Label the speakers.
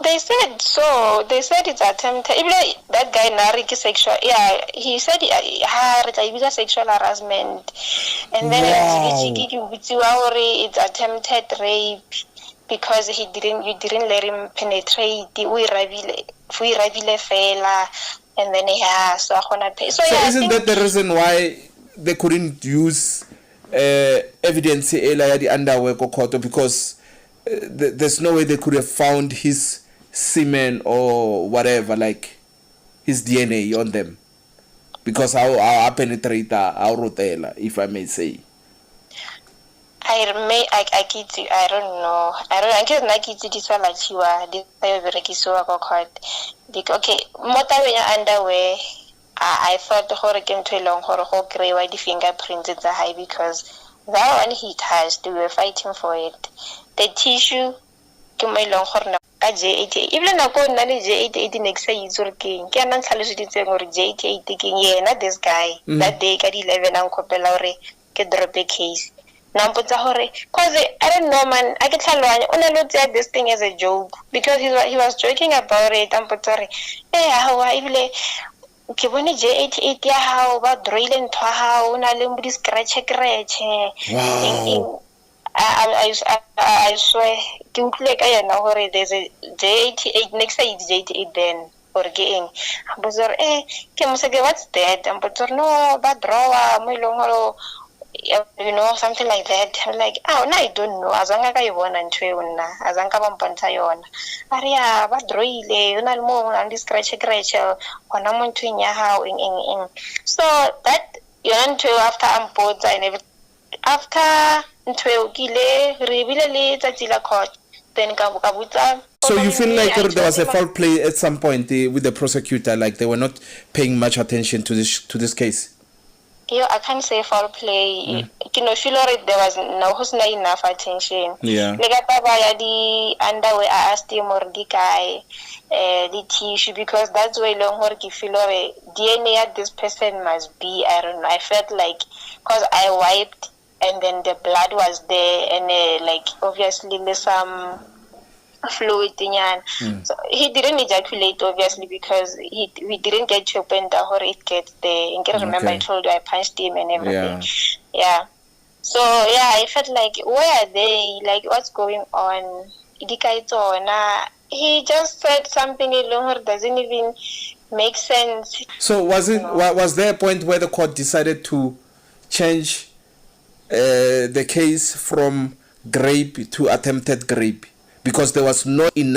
Speaker 1: They said so. They said it's attempted. Even that guy Nariki sexual. Yeah, he said it's sexual harassment, and then it's attempted rape because you didn't let him penetrate. We rabile fela, and then so yeah,
Speaker 2: isn't that the reason why they couldn't use evidence the underwear kokoto, because there's no way they could have found his semen or whatever, like his DNA on them, because our penetrator, our rotella, if I may say.
Speaker 1: I don't know. I guess nakitsi di swala chiwa di berekisiwa ko court. Okay, mota ya underwear. I thought gore ke ntwe long gore go kreiwa di fingerprints tsa high, because that one he touched, we were fighting for it. The tissue ke mo long gore na ka J88 even na go nna le J88 next say itse re keng ke ana tlhalositse gore J88 ke yena this guy that day ka di 11 ang kopela gore ke drop a case. Nampotsa gore cause I don't know man, I ke tlhalwanya o ne lo tsa this thing as a joke because he was joking about it. Nampotsa gore how ibile ke bone J88 ya hao ba drill ntwa hao na le mo di scratch.
Speaker 2: Wow.
Speaker 1: I swear ke utlwe ka yena gore there's a J88 next say it's J88 then or getting bozor ke mo se ke what's that ambotor no ba draw mo ilong you know, something like that. I'm like, no, I don't know. Azanga ka yona ntwe una. Azanga ba mpontsha yona. Aria ba droile, una le mo na di scratch ona mo ntweng ya hao in. So that yona ntwe after ampotsa and everything. After ntwe kile re bile le tsatsi la court. Then ka butsa.
Speaker 2: So you feel like there was a foul play at some point with the prosecutor, like they were not paying much attention to this case?
Speaker 1: I can't say foul play. You know, feel like there was not enough attention.
Speaker 2: Yeah.
Speaker 1: Like the underwear, I asked him or the guy, the tissue, because that's why long work you feel like DNA at this person must be. I don't know. I felt like because I wiped and then the blood was there and like obviously there's some fluid in yan. So he didn't ejaculate obviously because we didn't get to a point that it gets there. And I remember I told you I punched him and everything. Yeah. So yeah, I felt like where are they? Like what's going on? He just said something that doesn't even make sense.
Speaker 2: So was there a point where the court decided to change the case from rape to attempted rape? Because there was no enough